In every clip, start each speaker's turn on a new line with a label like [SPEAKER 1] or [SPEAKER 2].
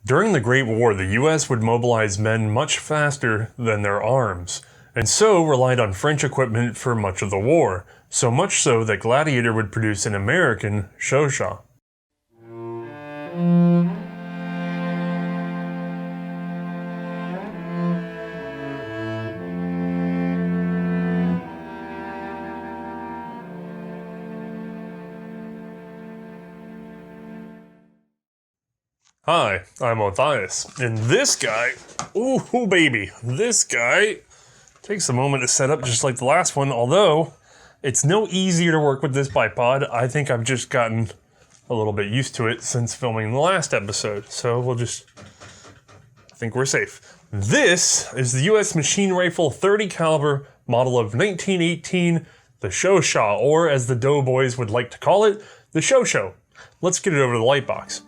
[SPEAKER 1] During the Great War, the US would mobilize men much faster than their arms, and so relied on French equipment for much of the war, so much so that Gladiator would produce an American Chauchat. Hi, I'm Othais, and this guy, ooh baby, this guy takes a moment to set up just like the last one, although it's no easier to work with this bipod. I think I've just gotten a little bit used to it since filming the last episode, so I think we're safe. This is the US machine rifle 30 caliber model of 1918, the Chauchat, or as the doughboys would like to call it, the Chauchat. Let's get it over to the light box.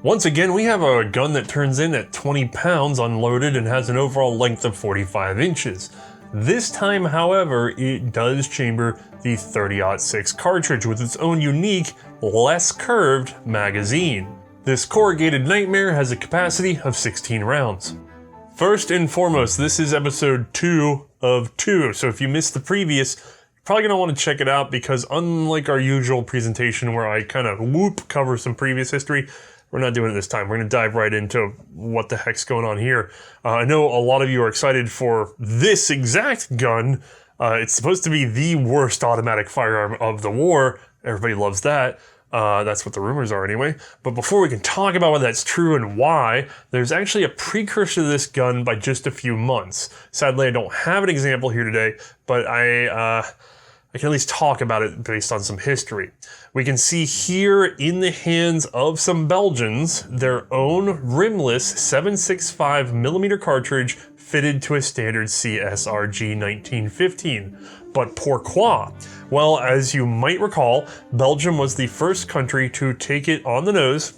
[SPEAKER 1] Once again, we have a gun that turns in at 20 pounds unloaded and has an overall length of 45 inches. This time, however, it does chamber the 30-06 cartridge with its own unique, less curved magazine. This corrugated nightmare has a capacity of 16 rounds. First and foremost, this is episode 2 of 2, so if you missed the previous, you're probably going to want to check it out because unlike our usual presentation where I kind of cover some previous history, we're not doing it this time. We're going to dive right into what the heck's going on here. I know a lot of you are excited for this exact gun. It's supposed to be the worst automatic firearm of the war. Everybody loves that. That's what the rumors are anyway. But before we can talk about whether that's true and why, there's actually a precursor to this gun by just a few months. Sadly, I don't have an example here today, but I can at least talk about it based on some history. We can see here in the hands of some Belgians, their own rimless 7.65mm cartridge fitted to a standard CSRG 1915. But pourquoi? Well, as you might recall, Belgium was the first country to take it on the nose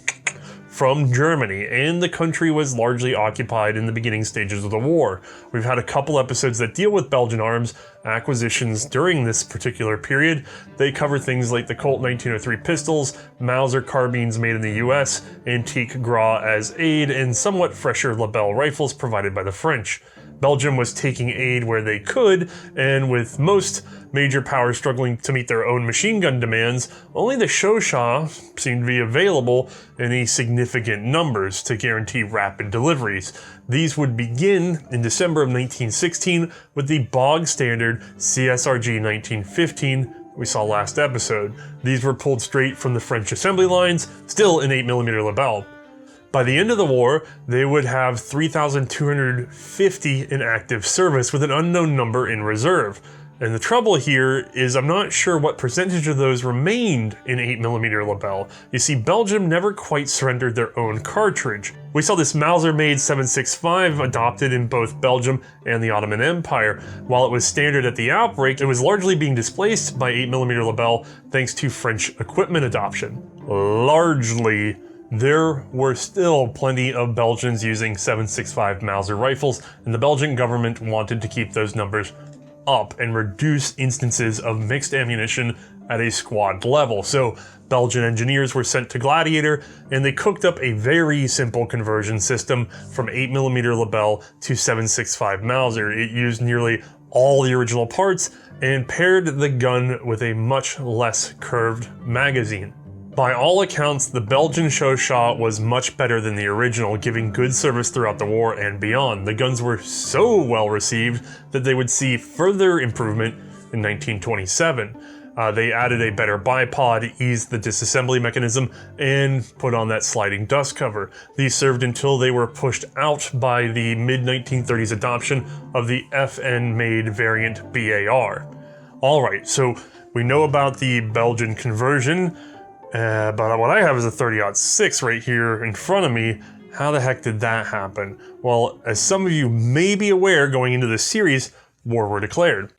[SPEAKER 1] from Germany, and the country was largely occupied in the beginning stages of the war. We've had a couple episodes that deal with Belgian arms acquisitions during this particular period. They cover things like the Colt 1903 pistols, Mauser carbines made in the US, antique Gras as aid, and somewhat fresher Lebel rifles provided by the French. Belgium was taking aid where they could, and with most major powers struggling to meet their own machine gun demands, only the Chauchat seemed to be available in any significant numbers to guarantee rapid deliveries. These would begin in December of 1916 with the bog standard CSRG 1915 we saw last episode. These were pulled straight from the French assembly lines, still in 8mm Lebel. By the end of the war, they would have 3,250 in active service with an unknown number in reserve. And the trouble here is I'm not sure what percentage of those remained in 8mm Lebel. You see, Belgium never quite surrendered their own cartridge. We saw this Mauser-made 7.65 adopted in both Belgium and the Ottoman Empire. While it was standard at the outbreak, it was largely being displaced by 8mm Lebel thanks to French equipment adoption. Largely. There were still plenty of Belgians using 7.65 Mauser rifles, and the Belgian government wanted to keep those numbers up and reduce instances of mixed ammunition at a squad level. So Belgian engineers were sent to Gladiator, and they cooked up a very simple conversion system from 8mm Lebel to 7.65 Mauser. It used nearly all the original parts and paired the gun with a much less curved magazine. By all accounts, the Belgian Chauchat was much better than the original, giving good service throughout the war and beyond. The guns were so well received that they would see further improvement in 1927. They added a better bipod, eased the disassembly mechanism, and put on that sliding dust cover. These served until they were pushed out by the mid-1930s adoption of the FN-made variant BAR. Alright, so we know about the Belgian conversion, but what I have is a 30-06 right here in front of me. How the heck did that happen? Well, as some of you may be aware, going into this series, war were declared.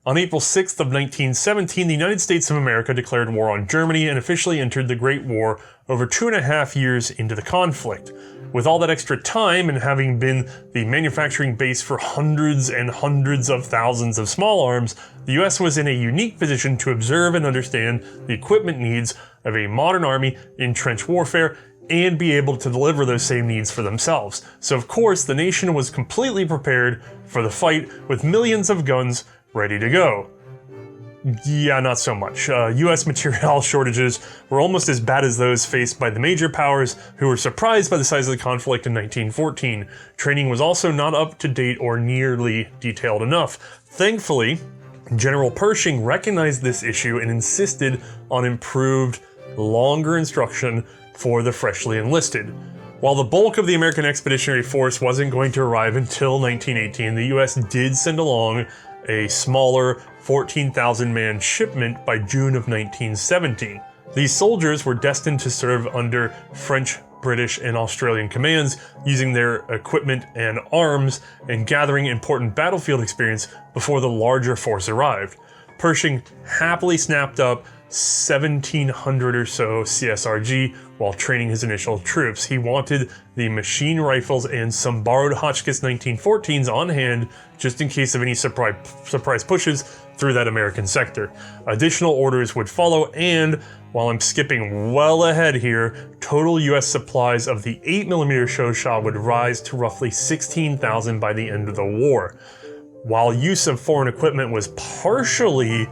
[SPEAKER 1] On April 6th of 1917, the United States of America declared war on Germany and officially entered the Great War over 2.5 years into the conflict. With all that extra time and having been the manufacturing base for hundreds and hundreds of thousands of small arms, the US was in a unique position to observe and understand the equipment needs of a modern army in trench warfare and be able to deliver those same needs for themselves. So of course, the nation was completely prepared for the fight with millions of guns ready to go. Yeah, not so much. US material shortages were almost as bad as those faced by the major powers, who were surprised by the size of the conflict in 1914. Training was also not up to date or nearly detailed enough. Thankfully, General Pershing recognized this issue and insisted on improved, longer instruction for the freshly enlisted. While the bulk of the American Expeditionary Force wasn't going to arrive until 1918, the US did send along a smaller 14,000-man shipment by June of 1917. These soldiers were destined to serve under French, British, and Australian commands, using their equipment and arms and gathering important battlefield experience before the larger force arrived. Pershing happily snapped up 1,700 or so CSRG while training his initial troops. He wanted the machine rifles and some borrowed Hotchkiss 1914s on hand just in case of any surprise pushes through that American sector. Additional orders would follow, and while I'm skipping well ahead here, total US supplies of the 8mm Chauchat would rise to roughly 16,000 by the end of the war. While use of foreign equipment was partially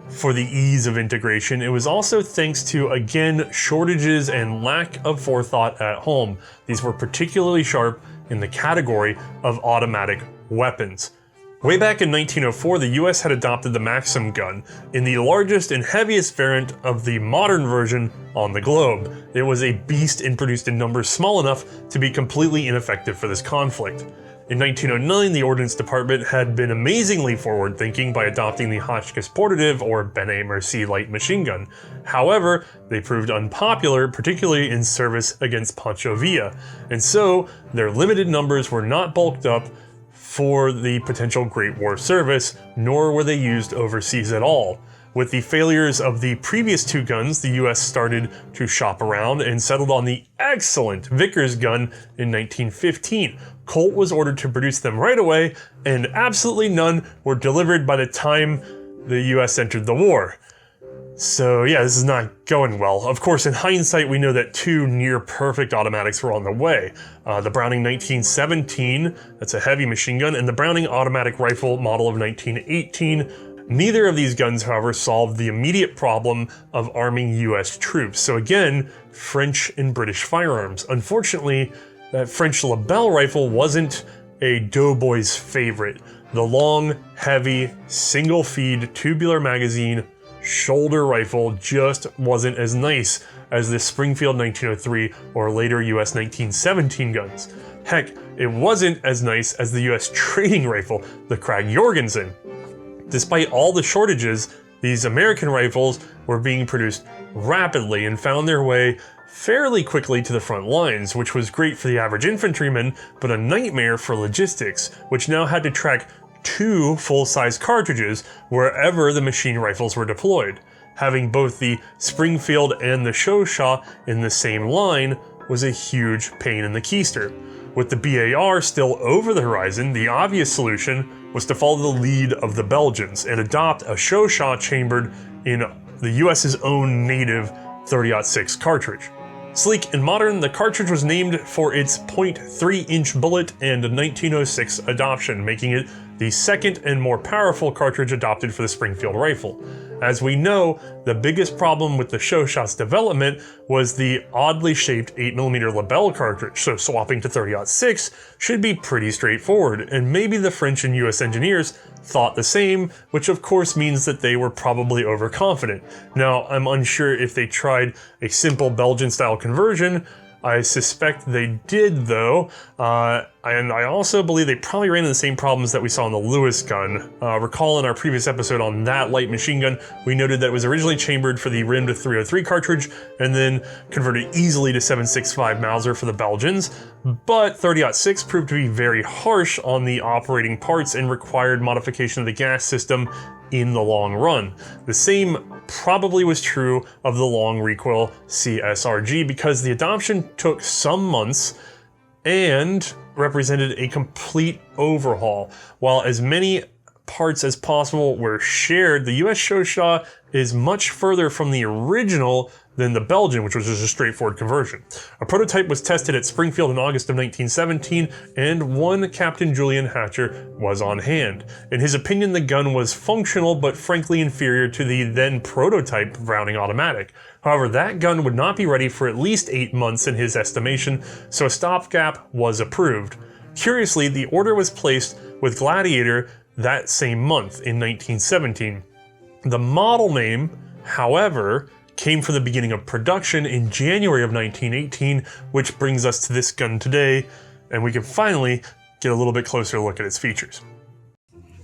[SPEAKER 1] for the ease of integration, it was also thanks to, again, shortages and lack of forethought at home. These were particularly sharp in the category of automatic weapons. Way back in 1904, the US had adopted the Maxim gun in the largest and heaviest variant of the modern version on the globe. It was a beast and produced in numbers small enough to be completely ineffective for this conflict. In 1909, the Ordnance Department had been amazingly forward-thinking by adopting the Hotchkiss Portative or Ben-A Merci light machine gun. However, they proved unpopular, particularly in service against Pancho Villa, and so their limited numbers were not bulked up for the potential Great War service, nor were they used overseas at all. With the failures of the previous two guns, the US started to shop around and settled on the excellent Vickers gun in 1915. Colt was ordered to produce them right away, and absolutely none were delivered by the time the US entered the war. So yeah, this is not going well. Of course, in hindsight, we know that two near-perfect automatics were on the way. The Browning 1917, that's a heavy machine gun, and the Browning automatic rifle model of 1918. Neither of these guns, however, solved the immediate problem of arming US troops. So again, French and British firearms. Unfortunately, that French Lebel rifle wasn't a doughboy's favorite. The long, heavy, single-feed, tubular magazine shoulder rifle just wasn't as nice as the Springfield 1903 or later US 1917 guns. Heck, it wasn't as nice as the US trading rifle, the Krag-Jorgensen. Despite all the shortages, these American rifles were being produced rapidly and found their way fairly quickly to the front lines, which was great for the average infantryman, but a nightmare for logistics, which now had to track 2 full-size cartridges wherever the machine rifles were deployed. Having both the Springfield and the Chauchat in the same line was a huge pain in the keister. With the BAR still over the horizon, the obvious solution was to follow the lead of the Belgians and adopt a Chauchat chambered in the US's own native 30-06 cartridge. Sleek and modern, the cartridge was named for its .3-inch bullet and 1906 adoption, making it the second and more powerful cartridge adopted for the Springfield rifle. As we know, the biggest problem with the Chauchat's development was the oddly shaped 8mm Lebel cartridge, so swapping to 30-06 should be pretty straightforward, and maybe the French and US engineers thought the same, which of course means that they were probably overconfident. Now, I'm unsure if they tried a simple Belgian-style conversion. I suspect they did, though, and I also believe they probably ran into the same problems that we saw in the Lewis gun. Recall in our previous episode on that light machine gun, we noted that it was originally chambered for the rimmed 303 cartridge and then converted easily to 7.65 Mauser for the Belgians, but 30-06 proved to be very harsh on the operating parts and required modification of the gas system in the long run. The same probably was true of the long recoil CSRG because the adoption took some months and represented a complete overhaul. While as many parts as possible were shared, the US Chauchat is much further from the original than the Belgian, which was just a straightforward conversion. A prototype was tested at Springfield in August of 1917, and one Captain Julian Hatcher was on hand. In his opinion, the gun was functional, but frankly inferior to the then prototype Browning automatic. However, that gun would not be ready for at least 8 months in his estimation, so a stopgap was approved. Curiously, the order was placed with Gladiator that same month in 1917. The model name, however, came from the beginning of production in January of 1918, which brings us to this gun today, and we can finally get a little bit closer look at its features.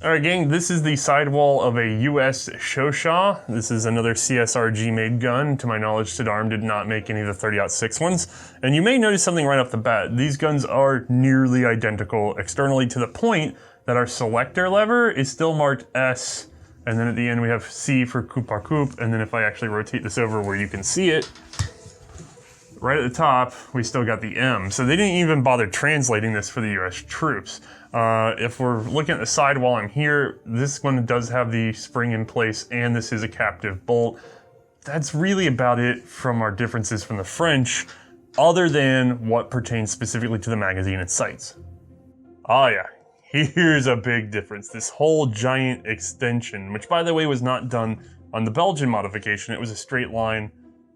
[SPEAKER 1] Alright gang, this is the sidewall of a US Chauchat. This is another CSRG made gun. To my knowledge, Sidarm did not make any of the 30-06 ones. And you may notice something right off the bat. These guns are nearly identical externally, to the point that our selector lever is still marked S, and then at the end we have C for coupe par coupe, and then if I actually rotate this over where you can see it, right at the top, we still got the M. So they didn't even bother translating this for the US troops. If we're looking at the sidewall I'm here, this one does have the spring in place, and this is a captive bolt. That's really about it from our differences from the French, other than what pertains specifically to the magazine and sights. Oh yeah. Here's a big difference. This whole giant extension, which by the way was not done on the Belgian modification, it was a straight line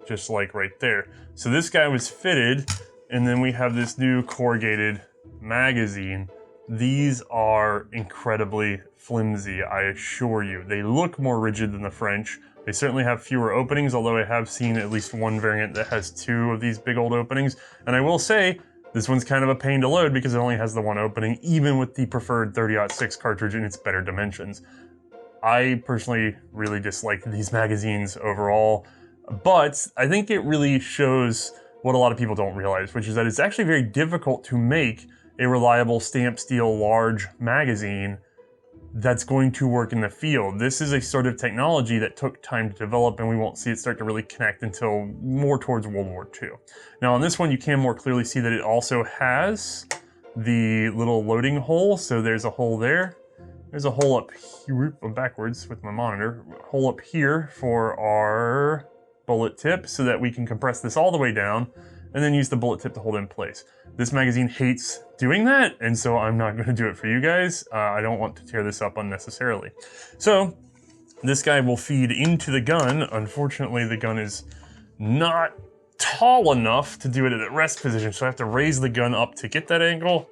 [SPEAKER 1] just like right there. So this guy was fitted, and then we have this new corrugated magazine. These are incredibly flimsy, I assure you. They look more rigid than the French. They certainly have fewer openings, although I have seen at least one variant that has 2 of these big old openings. And I will say, this one's kind of a pain to load because it only has the one opening, even with the preferred 30-06 cartridge in its better dimensions. I personally really dislike these magazines overall, but I think it really shows what a lot of people don't realize, which is that it's actually very difficult to make a reliable stamped steel large magazine that's going to work in the field. This is a sort of technology that took time to develop, and we won't see it start to really connect until more towards World War II. Now on this one, you can more clearly see that it also has the little loading hole. So there's a hole there. There's a hole up here, I'm backwards with my monitor, hole up here for our bullet tip so that we can compress this all the way down and then use the bullet tip to hold it in place. This magazine hates doing that, and so I'm not going to do it for you guys. I don't want to tear this up unnecessarily. So this guy will feed into the gun. Unfortunately, the gun is not tall enough to do it at a rest position, so I have to raise the gun up to get that angle,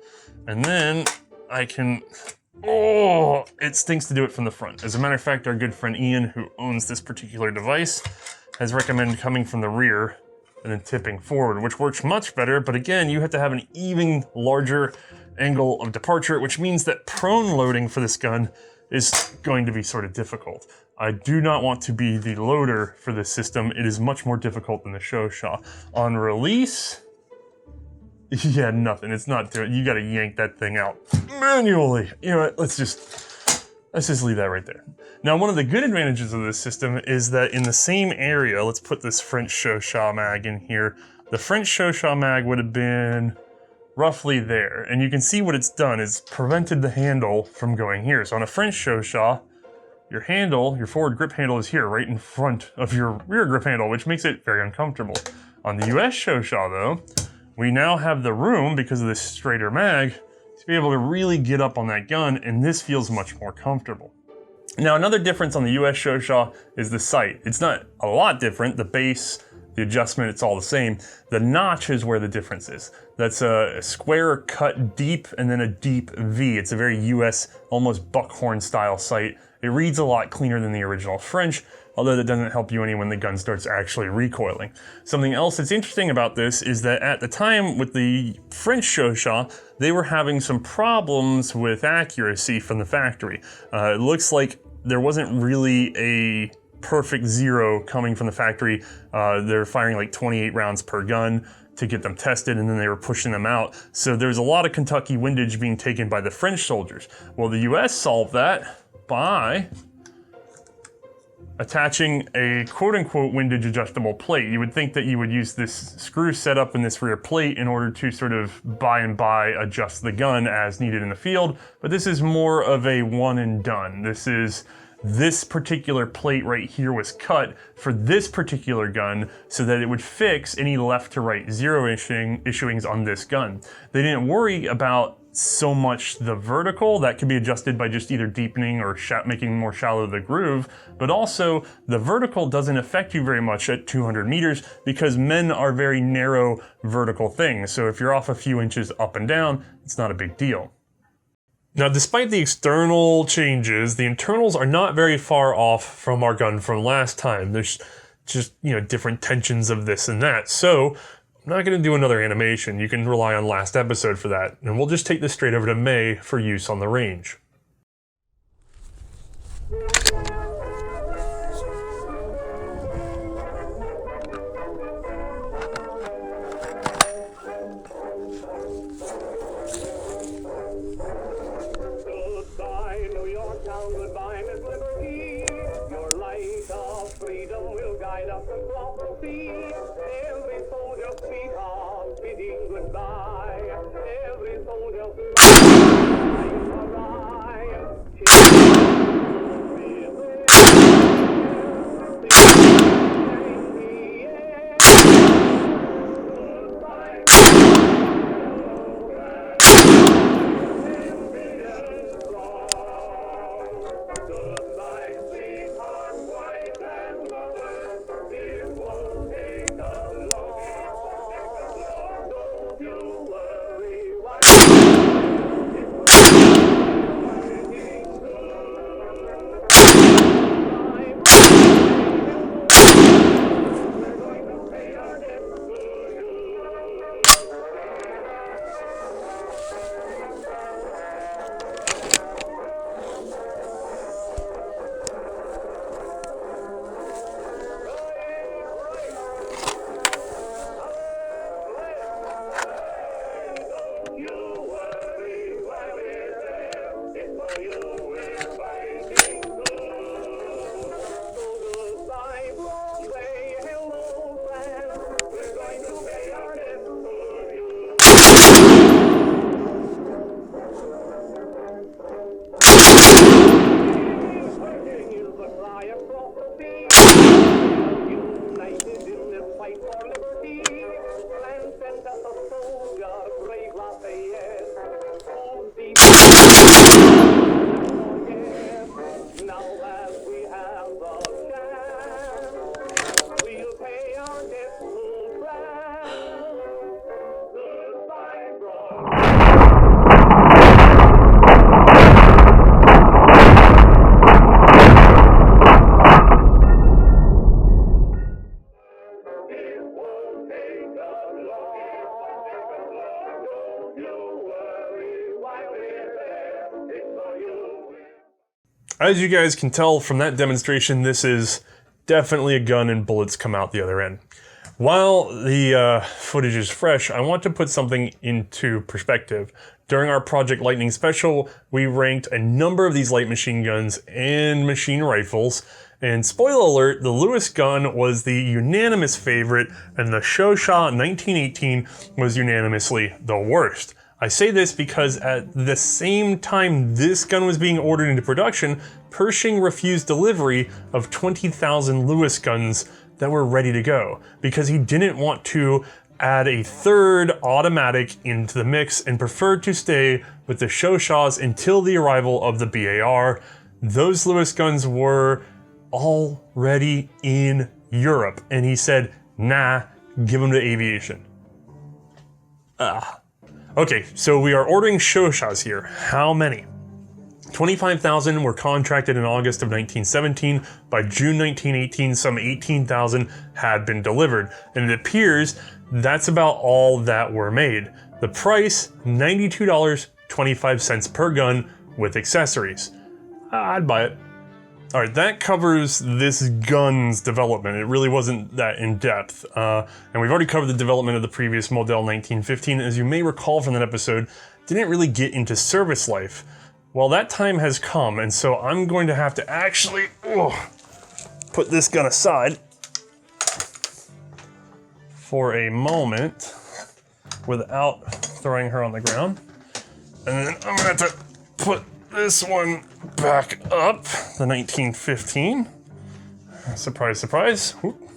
[SPEAKER 1] and then I can... Oh, it stinks to do it from the front. As a matter of fact, our good friend Ian, who owns this particular device, has recommended coming from the rear and then tipping forward, which works much better, but again, you have to have an even larger angle of departure, which means that prone loading for this gun is going to be sort of difficult. I do not want to be the loader for this system. It is much more difficult than the Chauchat. On release, yeah, nothing. It's not doing. You got to yank that thing out manually. You know what? Let's just leave that right there. Now, one of the good advantages of this system is that in the same area, let's put this French Chauchat mag in here. The French Chauchat mag would have been roughly there, and you can see what it's done is prevented the handle from going here. So on a French Chauchat, your handle, your forward grip handle is here, right in front of your rear grip handle, which makes it very uncomfortable. On the US Chauchat though, we now have the room, because of this straighter mag, to be able to really get up on that gun, and this feels much more comfortable. Now, another difference on the US Chauchat is the sight. It's not a lot different. The base, the adjustment, it's all the same. The notch is where the difference is. That's a square cut deep and then a deep V. It's a very US, almost buckhorn style sight. It reads a lot cleaner than the original French, although that doesn't help you any when the gun starts actually recoiling. Something else that's interesting about this is that at the time with the French Chauchat, they were having some problems with accuracy from the factory. It looks like there wasn't really a perfect zero coming from the factory. They're firing like 28 rounds per gun to get them tested, and then they were pushing them out. So there's a lot of Kentucky windage being taken by the French soldiers. Well, the US solved that by attaching a quote-unquote windage adjustable plate. You would think that you would use this screw set up in this rear plate in order to sort of by and by adjust the gun as needed in the field, but this is more of a one and done. This particular plate right here was cut for this particular gun so that it would fix any left to right zero issuings on this gun. They didn't worry about so much the vertical, that can be adjusted by just either deepening or making more shallow the groove, but also the vertical doesn't affect you very much at 200 meters because men are very narrow vertical things. So if you're off a few inches up and down, it's not a big deal. Now, despite the external changes, the internals are not very far off from our gun from last time. There's just, different tensions of this and that. So I'm not going to do another animation. You can rely on last episode for that. And we'll just take this straight over to Mae for use on the range.
[SPEAKER 2] Goodbye, New York town, goodbye, Miss Liberty. Your light of freedom will guide us across the sea. Every soldier's feet are bidding goodbye. Every soldier's
[SPEAKER 1] As you guys can tell from that demonstration, this is definitely a gun and bullets come out the other end. While the footage is fresh, I want to put something into perspective. During our Project Lightning special, we ranked a number of these light machine guns and machine rifles, and spoiler alert, the Lewis gun was the unanimous favorite, and the Chauchat 1918 was unanimously the worst. I say this because at the same time this gun was being ordered into production, Pershing refused delivery of 20,000 Lewis guns that were ready to go because he didn't want to add a third automatic into the mix and preferred to stay with the Chauchats until the arrival of the BAR. Those Lewis guns were already in Europe, and he said, nah, give them to aviation. Okay, so we are ordering Chauchats here. How many? 25,000 were contracted in August of 1917. By June 1918, some 18,000 had been delivered. And it appears that's about all that were made. The price, $92.25 per gun with accessories. I'd buy it. All right, that covers this gun's development. It really wasn't that in-depth. And we've already covered the development of the previous Model 1915. As you may recall from that episode, didn't really get into service life. Well, that time has come, and so I'm going to have to actually put this gun aside for a moment without throwing her on the ground. And then I'm gonna have to put this one back up, the 1915. Surprise, surprise. Whoop.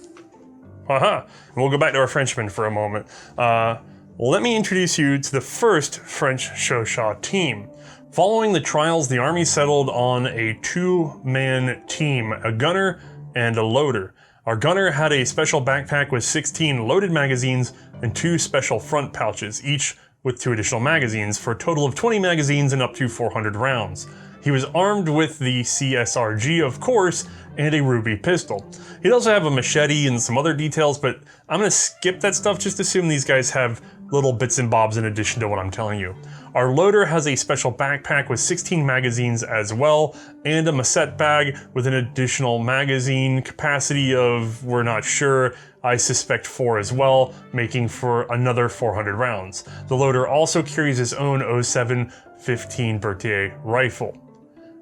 [SPEAKER 1] Haha. And we'll go back to our Frenchman for a moment. Let me introduce you to the first French Chauchat team. Following the trials, the army settled on a two-man team, a gunner and a loader. Our gunner had a special backpack with 16 loaded magazines and 2 special front pouches, each with 2 additional magazines, for a total of 20 magazines and up to 400 rounds. He was armed with the CSRG, of course, and a ruby pistol. He'd also have a machete and some other details, but I'm gonna skip that stuff, just assume these guys have little bits and bobs in addition to what I'm telling you. Our loader has a special backpack with 16 magazines as well, and a Massette bag with an additional magazine capacity of, we're not sure, I suspect 4 as well, making for another 400 rounds. The loader also carries his own 07-15 Berthier rifle.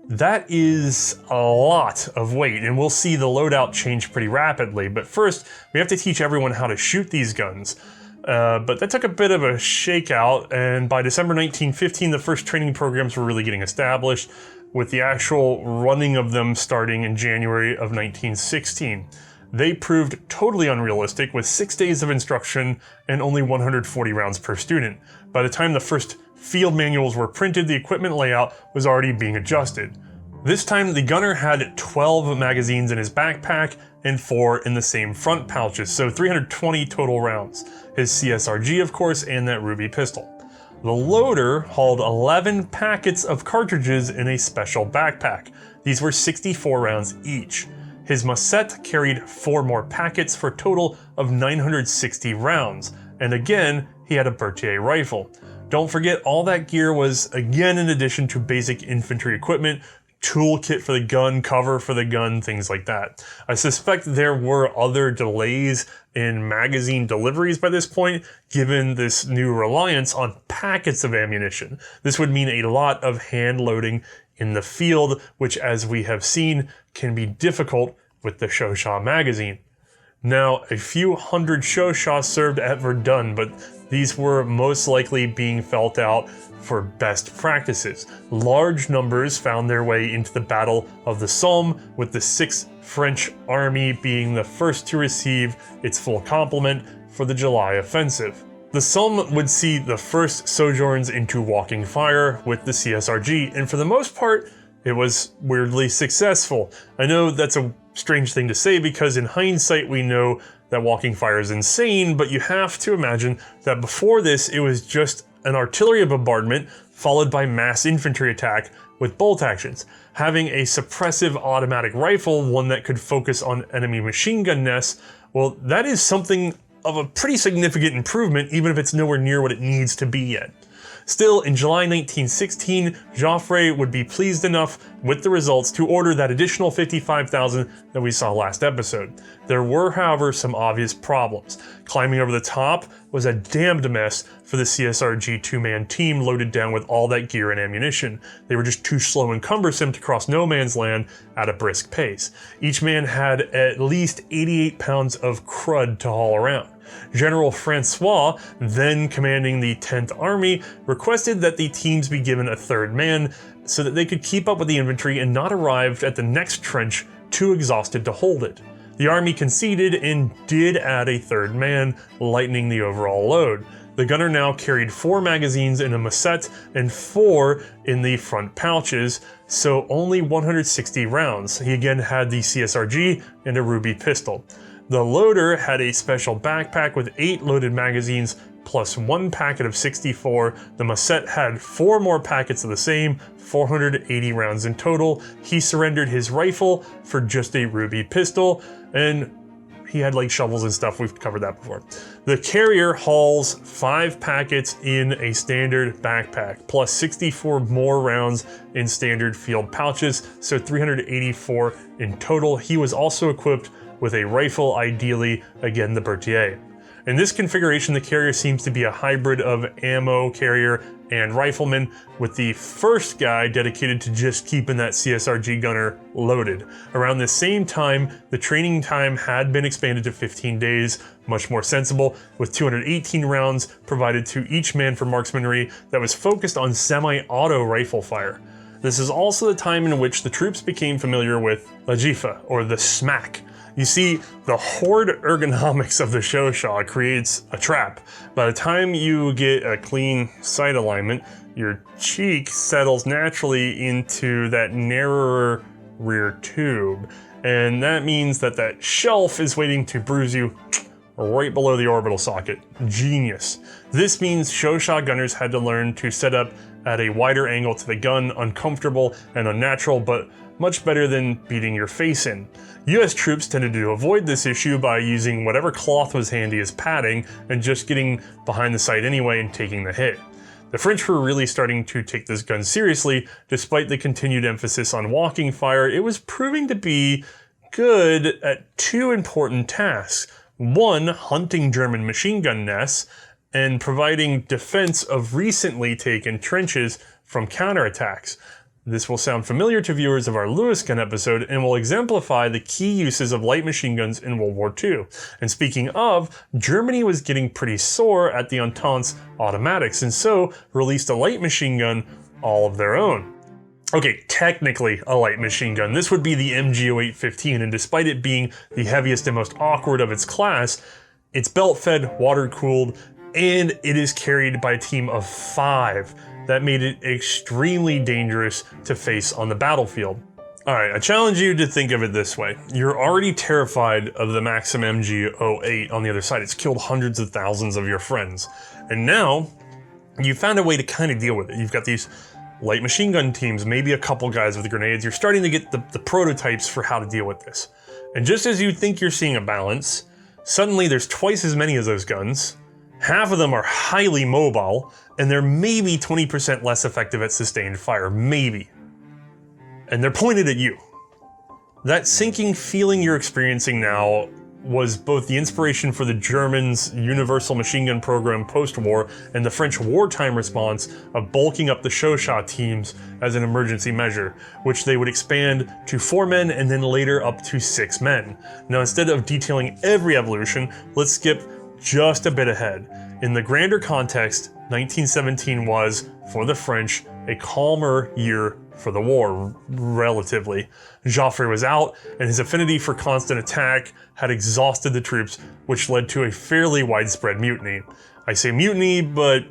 [SPEAKER 1] That is a lot of weight, and we'll see the loadout change pretty rapidly, but first we have to teach everyone how to shoot these guns. But that took a bit of a shakeout, and by December 1915 the first training programs were really getting established, with the actual running of them starting in January of 1916. They proved totally unrealistic, with 6 days of instruction and only 140 rounds per student. By the time the first field manuals were printed, the equipment layout was already being adjusted. This time the gunner had 12 magazines in his backpack and 4 in the same front pouches, so 320 total rounds. His CSRG, of course, and that ruby pistol. The loader hauled 11 packets of cartridges in a special backpack. These were 64 rounds each. His Massette carried 4 more packets for a total of 960 rounds, and again, he had a Berthier rifle. Don't forget, all that gear was, again, in addition to basic infantry equipment, toolkit for the gun, cover for the gun, things like that. I suspect there were other delays in magazine deliveries by this point, given this new reliance on packets of ammunition. This would mean a lot of hand loading in the field, which, as we have seen, can be difficult with the Chauchat magazine. Now, a few hundred Chauchats served at Verdun, but these were most likely being felt out for best practices. Large numbers found their way into the Battle of the Somme, with the 6th French Army being the first to receive its full complement for the July offensive. The Somme would see the first sojourns into walking fire with the CSRG, and for the most part, it was weirdly successful. I know that's a strange thing to say, because in hindsight we know that walking fire is insane, but you have to imagine that before this it was just an artillery bombardment followed by mass infantry attack with bolt actions. Having a suppressive automatic rifle, one that could focus on enemy machine gun nests, well, that is something of a pretty significant improvement, even if it's nowhere near what it needs to be yet. Still, in July 1916, Joffre would be pleased enough with the results to order that additional 55,000 that we saw last episode. There were, however, some obvious problems. Climbing over the top was a damned mess for the CSRG two-man team loaded down with all that gear and ammunition. They were just too slow and cumbersome to cross no man's land at a brisk pace. Each man had at least 88 pounds of crud to haul around. General Francois, then commanding the 10th Army, requested that the teams be given a third man so that they could keep up with the infantry and not arrive at the next trench too exhausted to hold it. The army conceded and did add a third man, lightening the overall load. The gunner now carried 4 magazines in a Massette and 4 in the front pouches, so only 160 rounds. He again had the CSRG and a ruby pistol. The loader had a special backpack with 8 loaded magazines plus 1 packet of 64. The Massette had 4 more packets of the same, 480 rounds in total. He surrendered his rifle for just a ruby pistol, and he had like shovels and stuff. We've covered that before. The carrier hauls 5 packets in a standard backpack, plus 64 more rounds in standard field pouches, so 384 in total. He was also equipped with a rifle, ideally, again, the Berthier. In this configuration, the carrier seems to be a hybrid of ammo carrier and rifleman, with the first guy dedicated to just keeping that CSRG gunner loaded. Around the same time, the training time had been expanded to 15 days, much more sensible, with 218 rounds provided to each man for marksmanry that was focused on semi-auto rifle fire. This is also the time in which the troops became familiar with la jifa, or the smack. You see, the horde ergonomics of the Chauchat creates a trap. By the time you get a clean sight alignment, your cheek settles naturally into that narrower rear tube. And that means that that shelf is waiting to bruise you right below the orbital socket. Genius. This means Chauchat gunners had to learn to set up at a wider angle to the gun, uncomfortable and unnatural, but much better than beating your face in. US troops tended to avoid this issue by using whatever cloth was handy as padding and just getting behind the sight anyway and taking the hit. The French were really starting to take this gun seriously. Despite the continued emphasis on walking fire, it was proving to be good at two important tasks. One, hunting German machine gun nests and providing defense of recently taken trenches from counterattacks. This will sound familiar to viewers of our Lewis gun episode and will exemplify the key uses of light machine guns in World War II. And speaking of, Germany was getting pretty sore at the Entente's automatics and so released a light machine gun all of their own. Okay, technically a light machine gun. This would be the MG0815, and despite it being the heaviest and most awkward of its class, it's belt-fed, water-cooled, and it is carried by a team of 5. That made it extremely dangerous to face on the battlefield. Alright, I challenge you to think of it this way. You're already terrified of the Maxim MG08 on the other side. It's killed hundreds of thousands of your friends. And now, you found a way to kind of deal with it. You've got these light machine gun teams, maybe a couple guys with grenades. You're starting to get the prototypes for how to deal with this. And just as you think you're seeing a balance, suddenly there's twice as many of those guns. Half of them are highly mobile, and they're maybe 20% less effective at sustained fire, maybe. And they're pointed at you. That sinking feeling you're experiencing now was both the inspiration for the Germans' universal machine gun program post-war and the French wartime response of bulking up the Chauchat teams as an emergency measure, which they would expand to 4 men and then later up to 6 men. Now, instead of detailing every evolution, let's skip just a bit ahead. In the grander context, 1917 was, for the French, a calmer year for the war, relatively. Joffre was out, and his affinity for constant attack had exhausted the troops, which led to a fairly widespread mutiny. I say mutiny, but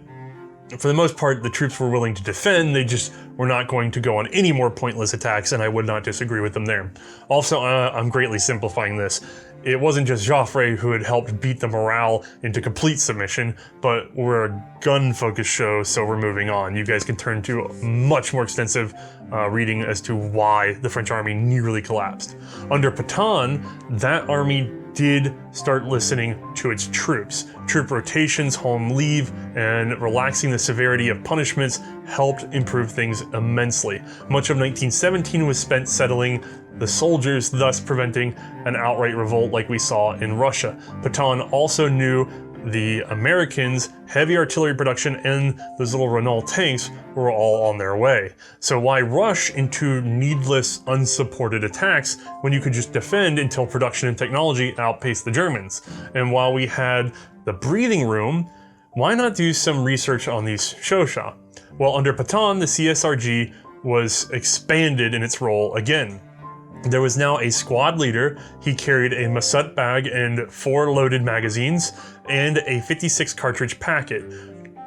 [SPEAKER 1] for the most part, the troops were willing to defend. They just were not going to go on any more pointless attacks, and I would not disagree with them there. Also, I'm greatly simplifying this. It wasn't just Joffre who had helped beat the morale into complete submission, but we're a gun-focused show, so we're moving on. You guys can turn to a much more extensive reading as to why the French army nearly collapsed. Under Pétain, that army did start listening to its troops. Troop rotations, home leave, and relaxing the severity of punishments helped improve things immensely. Much of 1917 was spent settling the soldiers, thus preventing an outright revolt like we saw in Russia. Pétain also knew the Americans' heavy artillery production and those little Renault tanks were all on their way. So why rush into needless, unsupported attacks when you could just defend until production and technology outpaced the Germans? And while we had the breathing room, why not do some research on these Chauchat? Well, under Pétain, the CSRG was expanded in its role again. There was now a squad leader. He carried a Massut bag and 4 loaded magazines and a 56 cartridge packet,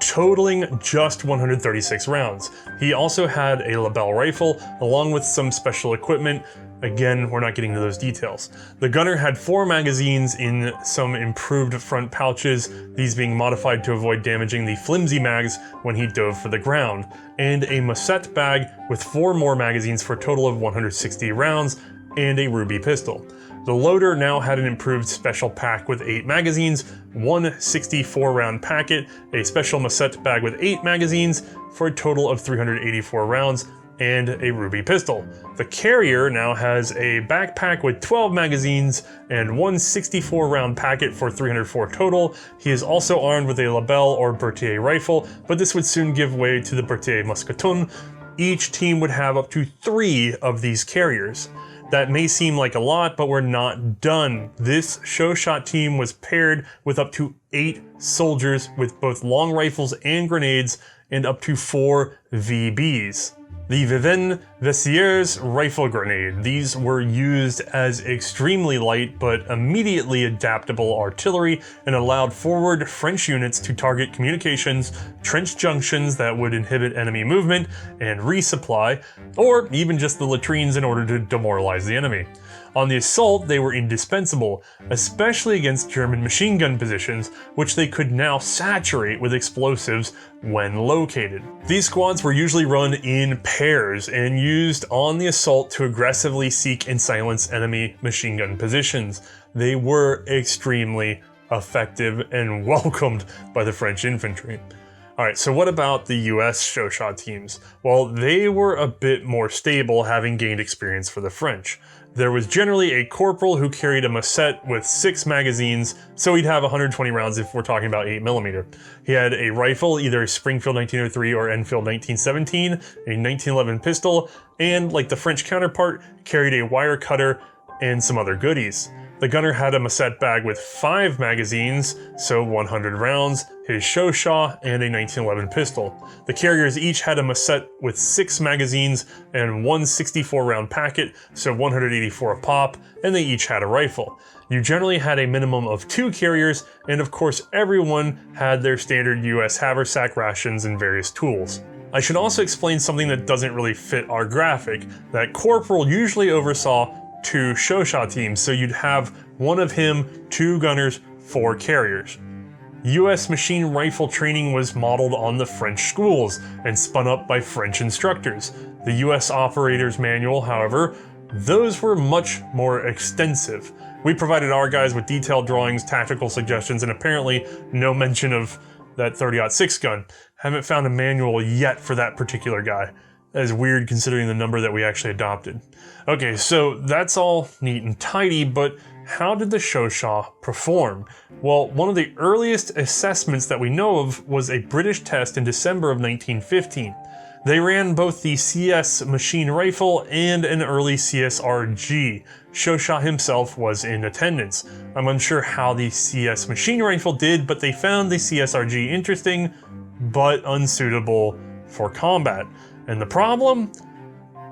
[SPEAKER 1] totaling just 136 rounds. He also had a Lebel rifle along with some special equipment. Again, we're not getting into those details. The gunner had 4 magazines in some improved front pouches, these being modified to avoid damaging the flimsy mags when he dove for the ground, and a Massut bag with 4 more magazines for a total of 160 rounds, and a Ruby pistol. The loader now had an improved special pack with 8 magazines, 1 64-round packet, a special Massut bag with 8 magazines, for a total of 384 rounds, and a ruby pistol. The carrier now has a backpack with 12 magazines and one 64-round packet for 304 total. He is also armed with a Lebel or Berthier rifle, but this would soon give way to the Berthier Mousqueton. Each team would have up to 3 of these carriers. That may seem like a lot, but we're not done. This Chauchat team was paired with up to 8 soldiers with both long rifles and grenades, and up to 4 VBs. The Vivien Vessiers rifle grenade. These were used as extremely light but immediately adaptable artillery and allowed forward French units to target communications, trench junctions that would inhibit enemy movement and resupply, or even just the latrines in order to demoralize the enemy. On the assault, they were indispensable, especially against German machine gun positions, which they could now saturate with explosives when located. These squads were usually run in pairs and used on the assault to aggressively seek and silence enemy machine gun positions. They were extremely effective and welcomed by the French infantry. Alright, so what about the US Chauchat teams? Well, they were a bit more stable, having gained experience for the French. There was generally a corporal who carried a musette with 6 magazines, so he'd have 120 rounds if we're talking about 8mm. He had a rifle, either Springfield 1903 or Enfield 1917, a 1911 pistol, and, like the French counterpart, carried a wire cutter and some other goodies. The gunner had a musette bag with 5 magazines, so 100 rounds, his Chauchat, and a 1911 pistol. The carriers each had a musette with 6 magazines and one 64-round packet, so 184 a pop, and they each had a rifle. You generally had a minimum of 2 carriers, and of course everyone had their standard US haversack rations and various tools. I should also explain something that doesn't really fit our graphic, that corporal usually oversaw 2 Chauchat teams, so you'd have one of him, 2 gunners, 4 carriers. US machine rifle training was modeled on the French schools and spun up by French instructors. The US operator's manual, however, those were much more extensive. We provided our guys with detailed drawings, tactical suggestions, and apparently no mention of that 30-06 gun. Haven't found a manual yet for that particular guy. That is weird considering the number that we actually adopted. Okay, so that's all neat and tidy, but how did the Chauchat perform? Well, one of the earliest assessments that we know of was a British test in December of 1915. They ran both the CS machine rifle and an early CSRG. Chauchat himself was in attendance. I'm unsure how the CS machine rifle did, but they found the CSRG interesting, but unsuitable for combat. And the problem?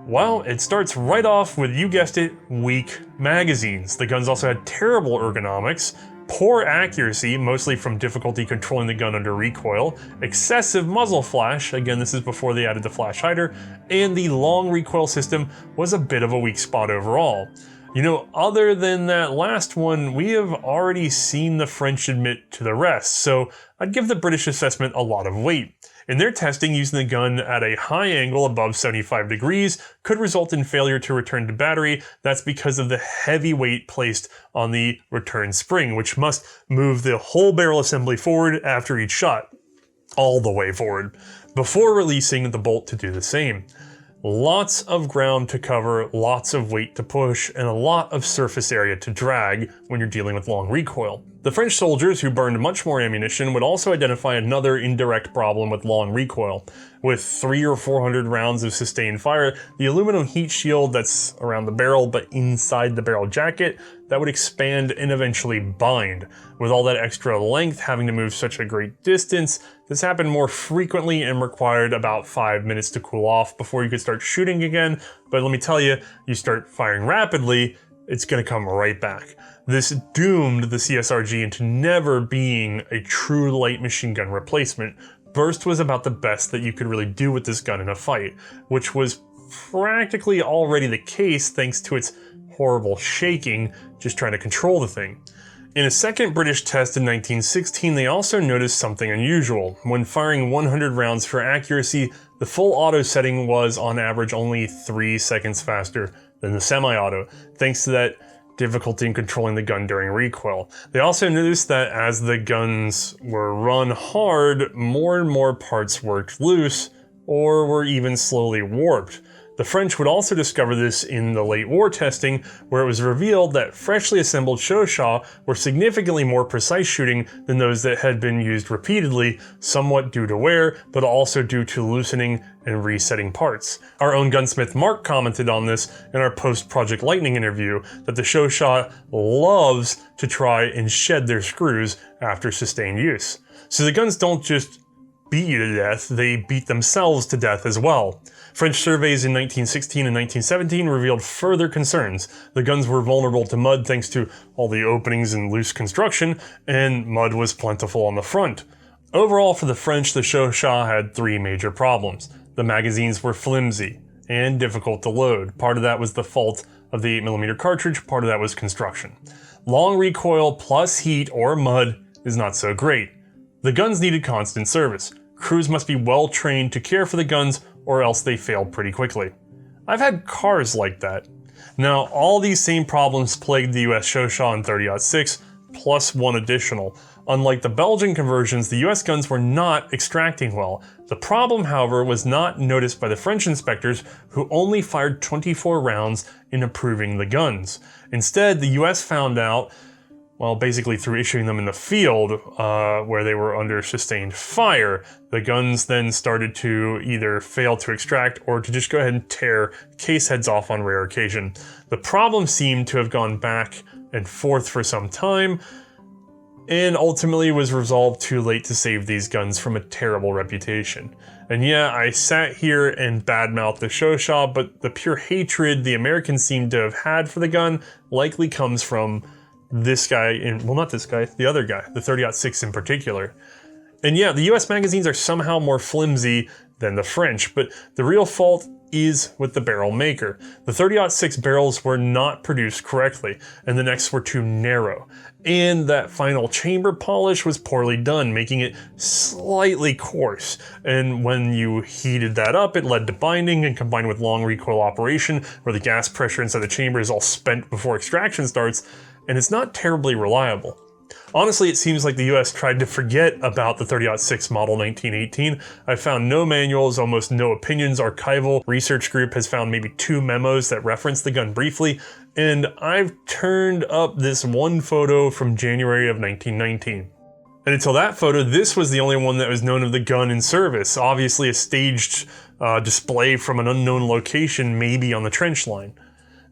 [SPEAKER 1] Well, it starts right off with, you guessed it, weak magazines. The guns also had terrible ergonomics, poor accuracy, mostly from difficulty controlling the gun under recoil, excessive muzzle flash, again this is before they added the flash hider, and the long recoil system was a bit of a weak spot overall. You know, other than that last one, we have already seen the French admit to the rest, so I'd give the British assessment a lot of weight. In their testing, using the gun at a high angle above 75 degrees could result in failure to return to battery. That's because of the heavy weight placed on the return spring, which must move the whole barrel assembly forward after each shot, all the way forward, before releasing the bolt to do the same. Lots of ground to cover, lots of weight to push, and a lot of surface area to drag when you're dealing with long recoil. The French soldiers, who burned much more ammunition, would also identify another indirect problem with long recoil. With 300 or 400 rounds of sustained fire, the aluminum heat shield that's around the barrel but inside the barrel jacket, that would expand and eventually bind. With all that extra length having to move such a great distance, this happened more frequently and required about 5 minutes to cool off before you could start shooting again, but let me tell you, you start firing rapidly, it's gonna come right back. This doomed the CSRG into never being a true light machine gun replacement. Burst was about the best that you could really do with this gun in a fight, which was practically already the case thanks to its horrible shaking, just trying to control the thing. In a second British test in 1916, they also noticed something unusual. When firing 100 rounds for accuracy, the full auto setting was on average only 3 seconds faster than the semi-auto, thanks to that difficulty in controlling the gun during recoil. They also noticed that as the guns were run hard, more and more parts worked loose, or were even slowly warped. The French would also discover this in the late war testing, where it was revealed that freshly assembled Chauchat were significantly more precise shooting than those that had been used repeatedly, somewhat due to wear, but also due to loosening and resetting parts. Our own gunsmith Mark commented on this in our post-Project Lightning interview, that the Chauchat loves to try and shed their screws after sustained use. So the guns don't just beat you to death, they beat themselves to death as well. French surveys in 1916 and 1917 revealed further concerns. The guns were vulnerable to mud thanks to all the openings and loose construction, and mud was plentiful on the front. Overall, for the French, the Chauchat had three major problems. The magazines were flimsy and difficult to load. Part of that was the fault of the 8mm cartridge, part of that was construction. Long recoil plus heat or mud is not so great. The guns needed constant service. Crews must be well trained to care for the guns, or else they failed pretty quickly. I've had cars like that. Now, all these same problems plagued the US Chauchat in 30-06, plus one additional. Unlike the Belgian conversions, the US guns were not extracting well. The problem, however, was not noticed by the French inspectors, who only fired 24 rounds in approving the guns. Instead, the US found out, well, basically through issuing them in the field, where they were under sustained fire. The guns then started to either fail to extract or to just go ahead and tear case heads off on rare occasion. The problem seemed to have gone back and forth for some time, and ultimately was resolved too late to save these guns from a terrible reputation. And yeah, I sat here and badmouthed the Chauchat, but the pure hatred the Americans seem to have had for the gun likely comes from this guy, well, not this guy, the other guy, the 30-06 in particular. And yeah, the US magazines are somehow more flimsy than the French, but the real fault is with the barrel maker. The 30-06 barrels were not produced correctly, and the necks were too narrow. And that final chamber polish was poorly done, making it slightly coarse. And when you heated that up, it led to binding, and combined with long recoil operation, where the gas pressure inside the chamber is all spent before extraction starts, and it's not terribly reliable. Honestly, it seems like the US tried to forget about the 30-06 model 1918. I found no manuals, almost no opinions. Archival Research Group has found maybe 2 memos that reference the gun briefly, and I've turned up this one photo from January of 1919. And until that photo, this was the only one that was known of the gun in service, obviously a staged display from an unknown location, maybe on the trench line.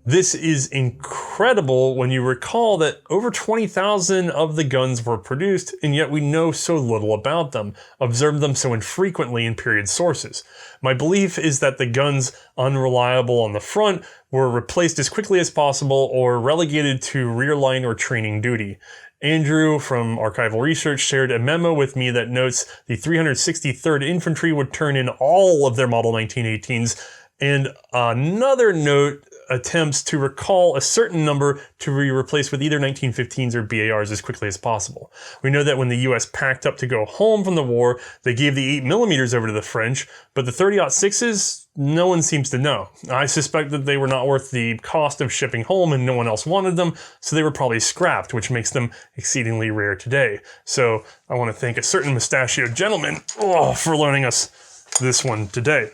[SPEAKER 1] This is incredible when you recall that over 20,000 of the guns were produced, and yet we know so little about them, observed them so infrequently in period sources. My belief is that the guns unreliable on the front were replaced as quickly as possible or relegated to rear line or training duty. Andrew from Archival Research shared a memo with me that notes the 363rd Infantry would turn in all of their Model 1918s, and another note attempts to recall a certain number to be replaced with either 1915s or BARs as quickly as possible. We know that when the US packed up to go home from the war, they gave the 8mm over to the French, but the 30-06s, no one seems to know. I suspect that they were not worth the cost of shipping home and no one else wanted them, so they were probably scrapped, which makes them exceedingly rare today. So I want to thank a certain mustachioed gentleman for loaning us this one today.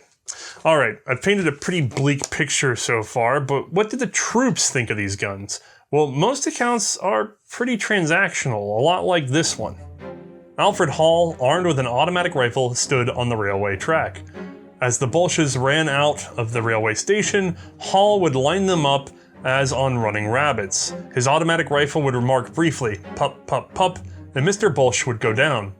[SPEAKER 1] All right, I've painted a pretty bleak picture so far, but what did the troops think of these guns? Well, most accounts are pretty transactional, a lot like this one. Alfred Hall, armed with an automatic rifle, stood on the railway track. As the Bolshes ran out of the railway station, Hall would line them up as on running rabbits. His automatic rifle would remark briefly, "Pup, pup, pup," and Mr. Bolsh would go down.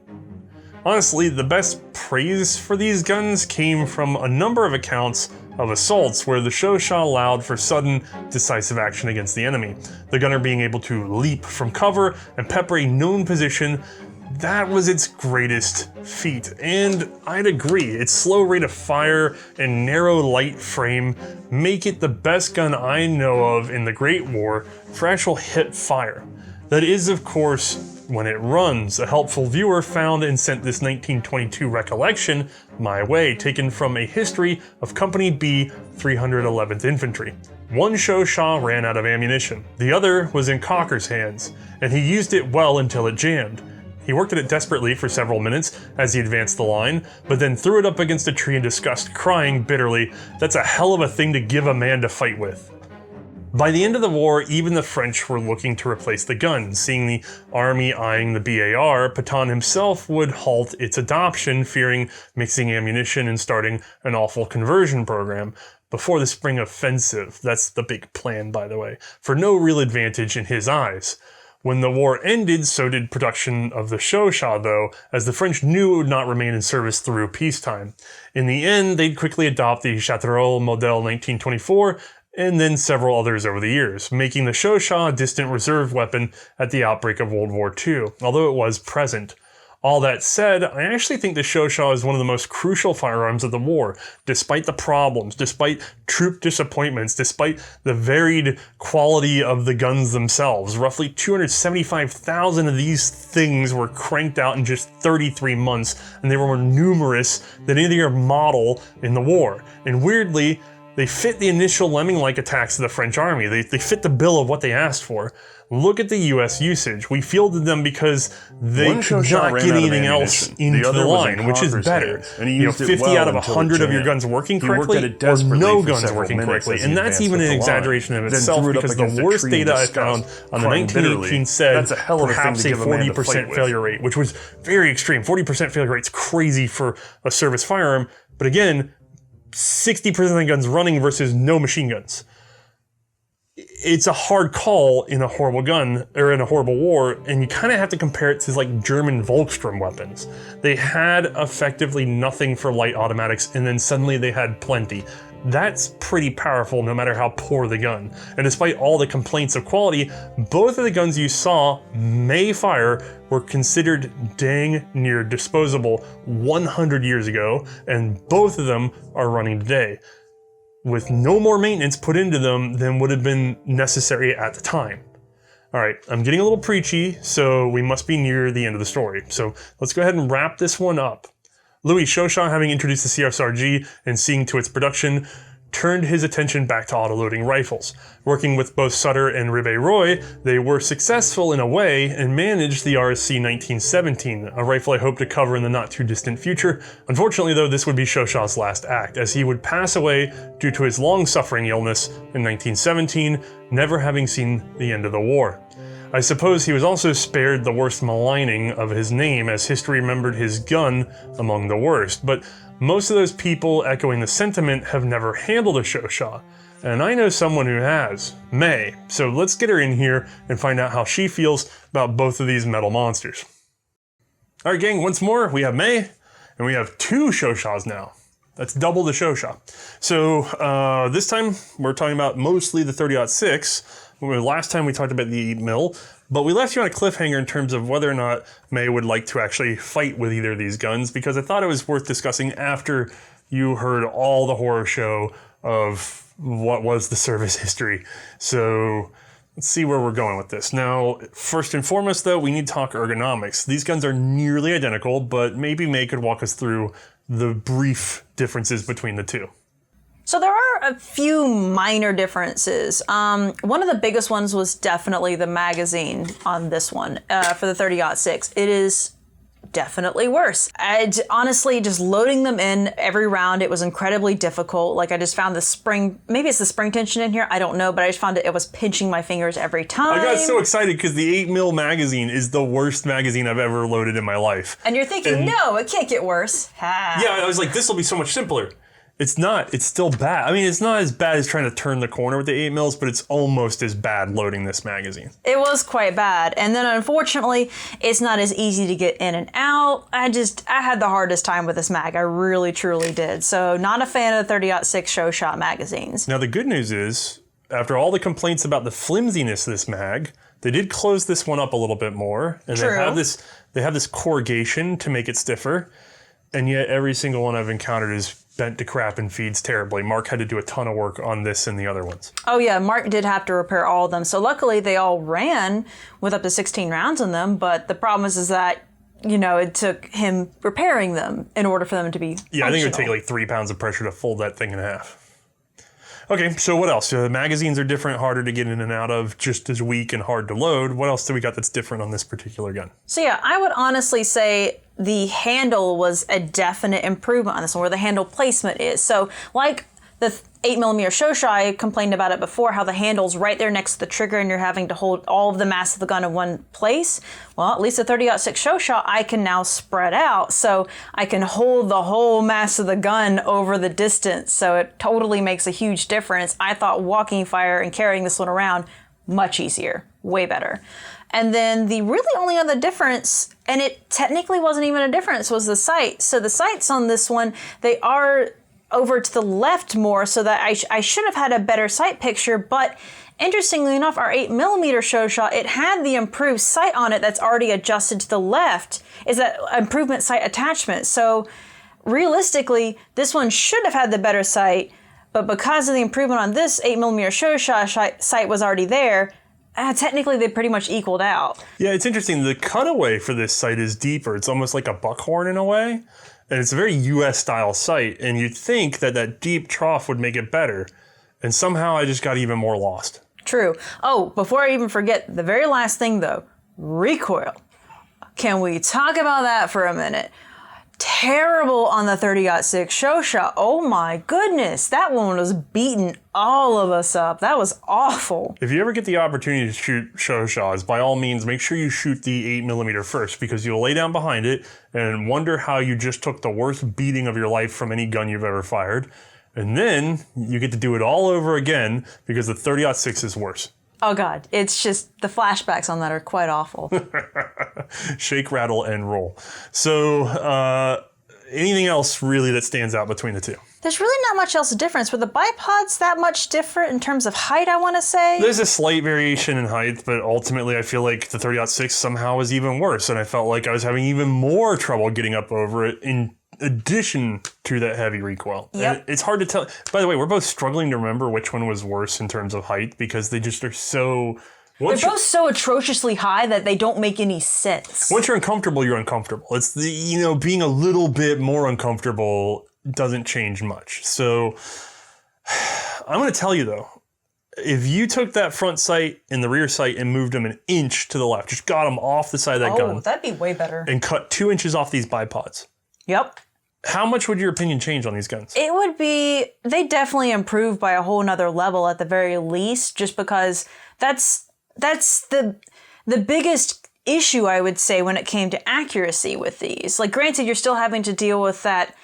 [SPEAKER 1] Honestly, the best praise for these guns came from a number of accounts of assaults where the Chauchat allowed for sudden, decisive action against the enemy. The gunner being able to leap from cover and pepper a known position, that was its greatest feat. And I'd agree, its slow rate of fire and narrow light frame make it the best gun I know of in the Great War for actual hip fire. That is, of course, when it runs. A helpful viewer found and sent this 1922 recollection my way, taken from a history of Company B, 311th Infantry. One Chauchat ran out of ammunition. The other was in Cocker's hands, and he used it well until it jammed. He worked at it desperately for several minutes as he advanced the line, but then threw it up against a tree in disgust, crying bitterly, "That's a hell of a thing to give a man to fight with." By the end of the war, even the French were looking to replace the gun. Seeing the army eyeing the BAR, Pétain himself would halt its adoption, fearing mixing ammunition and starting an awful conversion program before the spring offensive. That's the big plan, by the way, for no real advantage in his eyes. When the war ended, so did production of the Chauchat, though, as the French knew it would not remain in service through peacetime. In the end, they'd quickly adopt the Châteauroux Model 1924, and then several others over the years, making the Chauchat a distant reserve weapon at the outbreak of World War II, although it was present. All that said, I actually think the Chauchat is one of the most crucial firearms of the war, despite the problems, despite troop disappointments, despite the varied quality of the guns themselves. Roughly 275,000 of these things were cranked out in just 33 months, and they were more numerous than any other model in the war. And weirdly, they fit the initial lemming-like attacks of the French army. They fit the bill of what they asked for. Look at the US usage. We fielded them because they could not get anything else into the line, which is better.
[SPEAKER 3] And he used
[SPEAKER 1] 50 out of 100 of your guns working correctly, or no guns working correctly. And that's even an exaggeration of itself, because the worst data I found on the 1918 said perhaps a 40% failure rate, which was very extreme. 40% failure rate's crazy for a service firearm, but again, 60% of the guns running versus no machine guns. It's a hard call in a horrible gun, or in a horrible war, and you kind of have to compare it to like German Volkssturm weapons. They had effectively nothing for light automatics, and then suddenly they had plenty. That's pretty powerful no matter how poor the gun. And despite all the complaints of quality, both of the guns you saw may fire were considered dang near disposable 100 years ago, and both of them are running today, with no more maintenance put into them than would have been necessary at the time. All right, I'm getting a little preachy, so we must be near the end of the story. So let's go ahead and wrap this one up. Louis Chauchat, having introduced the CRSRG and seeing to its production, turned his attention back to autoloading rifles. Working with both Sutter and Ribeyrolles, they were successful in a way and managed the RSC 1917, a rifle I hope to cover in the not too distant future. Unfortunately though, this would be Chauchat's last act, as he would pass away due to his long-suffering illness in 1917, never having seen the end of the war. I suppose he was also spared the worst maligning of his name, as history remembered his gun among the worst, but most of those people echoing the sentiment have never handled a Chauchat, and I know someone who has, Mae. So let's get her in here and find out how she feels about both of these metal monsters. All right, gang, once more, we have Mae, and we have two Chauchats now. That's double the Chauchat. So this time, we're talking about mostly the 30-06. Last time we talked about the 8 mil, but we left you on a cliffhanger in terms of whether or not Mae would like to actually fight with either of these guns, because I thought it was worth discussing after you heard all the horror show of what was the service history. So let's see where we're going with this. Now, first and foremost though, we need to talk ergonomics. These guns are nearly identical, but maybe Mae could walk us through the brief differences between the two.
[SPEAKER 4] So there are a few minor differences. One of the biggest ones was definitely the magazine on this one for the 30-06. It is definitely worse. Honestly, just loading them in every round, it was incredibly difficult. Like I just found the spring, maybe it's the spring tension in here, I don't know, but I just found it was pinching my fingers every time.
[SPEAKER 1] I got so excited because the 8 mil magazine is the worst magazine I've ever loaded in my life.
[SPEAKER 4] And you're thinking, no, it can't get worse.
[SPEAKER 1] Yeah, I was like, this will be so much simpler. It's not. It's still bad. I mean, it's not as bad as trying to turn the corner with the 8 mils, but it's almost as bad loading this magazine.
[SPEAKER 4] It was quite bad. And then unfortunately, it's not as easy to get in and out. I had the hardest time with this mag. I really, truly did. So not a fan of the 30-06 Chauchat magazines.
[SPEAKER 1] Now the good news is, after all the complaints about the flimsiness of this mag, they did close this one up a little bit more. And
[SPEAKER 4] True.
[SPEAKER 1] they have this corrugation to make it stiffer. And yet every single one I've encountered is bent to crap and feeds terribly. Mark had to do a ton of work on this and the other ones.
[SPEAKER 4] Oh yeah, Mark did have to repair all of them. So luckily they all ran with up to 16 rounds in them, but the problem is that, you know, it took him repairing them in order for them to be functional.
[SPEAKER 1] I think it would take like 3 pounds of pressure to fold that thing in half. Okay, so what else? So the magazines are different, harder to get in and out of, just as weak and hard to load. What else do we got that's different on this particular gun?
[SPEAKER 4] So yeah, I would honestly say the handle was a definite improvement on this one, where the handle placement is. So like the 8mm Chauchat, I complained about it before, how the handle's right there next to the trigger and you're having to hold all of the mass of the gun in one place. Well, at least the 30-06 Chauchat, I can now spread out, so I can hold the whole mass of the gun over the distance. So it totally makes a huge difference. I thought walking fire and carrying this one around, much easier, way better. And then the really only other difference, and it technically wasn't even a difference, was the sight. So the sights on this one, they are over to the left more, so that I should have had a better sight picture, but interestingly enough, our 8mm Chauchat, it had the improved sight on it that's already adjusted to the left, is that improvement sight attachment. So realistically, this one should have had the better sight, but because of the improvement on this 8mm Chauchat sight was already there, technically they pretty much equaled out.
[SPEAKER 1] Yeah, it's interesting. The cutaway for this sight is deeper. It's almost like a buckhorn in a way. And it's a very US style sight. And you'd think that that deep trough would make it better. And somehow I just got even more lost. True.
[SPEAKER 4] Oh, before I even forget, the very last thing though, recoil. Can we talk about that for a minute? Terrible on the 30-06 Chauchat. Oh my goodness, that one was beating all of us up. That was awful.
[SPEAKER 1] If you ever get the opportunity to shoot Chauchats, by all means, make sure you shoot the 8mm first, because you'll lay down behind it and wonder how you just took the worst beating of your life from any gun you've ever fired. And then you get to do it all over again because the 30-06 is worse.
[SPEAKER 4] Oh God, it's just, the flashbacks on that are quite awful.
[SPEAKER 1] Shake, rattle, and roll. So, anything else really that stands out between the two?
[SPEAKER 4] There's really not much else difference. Were the bipods that much different in terms of height, I want to say?
[SPEAKER 1] There's a slight variation in height, but ultimately I feel like the 30-06 somehow was even worse, and I felt like I was having even more trouble getting up over it in addition to that heavy recoil.
[SPEAKER 4] Yep.
[SPEAKER 1] And it's hard to tell. By the way, we're both struggling to remember which one was worse in terms of height, because they just are so...
[SPEAKER 4] They're both so atrociously high that they don't make any sense.
[SPEAKER 1] Once you're uncomfortable, you're uncomfortable. It's the, being a little bit more uncomfortable doesn't change much. So I'm going to tell you though, if you took that front sight and the rear sight and moved them an inch to the left, just got them off the side of that gun.
[SPEAKER 4] Oh, that'd be way better.
[SPEAKER 1] And cut 2 inches off these bipods.
[SPEAKER 4] Yep.
[SPEAKER 1] How much would your opinion change on these guns?
[SPEAKER 4] It would be, they definitely improved by a whole nother level at the very least, just because that's the biggest issue, I would say, when it came to accuracy with these. Like, granted, you're still having to deal with that